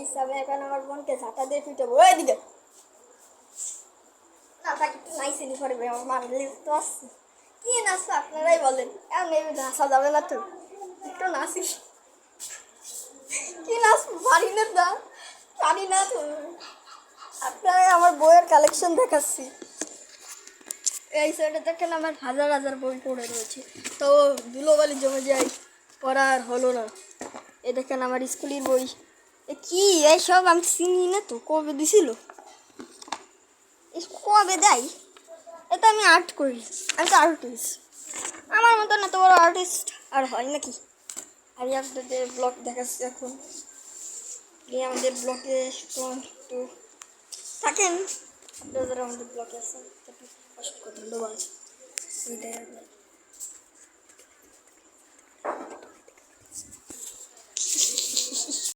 দিচ্ছে, আমি এখন আমার বোনকে ঝাঁটা দিয়ে পিটাবো। ওইদিকে না তাকে একটু নাইসিনি করবে, আমার মারলে তো আসছে। কি নাচবো আপনারাই বলেন, এমন এমনি নাচা যাবে না তো, একটু নাচি। কি নাচবো পারি না, দা পারি না তো। আপনারা আমার বইয়ের কালেকশন দেখাচ্ছি। এই সাইডে দেখেন আমার হাজার হাজার বই পড়ে রয়েছে, তো ধুলোবালি জমে যায়, পড়া আর হলো না। এ দেখেন আমার স্কুলের বই। কি এইসব আমি চিনি না তো, কবে দিছিল, কবে দেয়? এটা আমি আর্ট করি, আমি তো আর্টিস্ট। আমার মতন এত বড় আর্টিস্ট আর হয় নাকি? আমি আপনাদের ব্লগ দেখাচ্ছি এখন। এই আমাদের ব্লগে একটু থাকেন, আপনারা যারা আমাদের ব্লগে আছেন অসংখ্য ধন্যবাদ।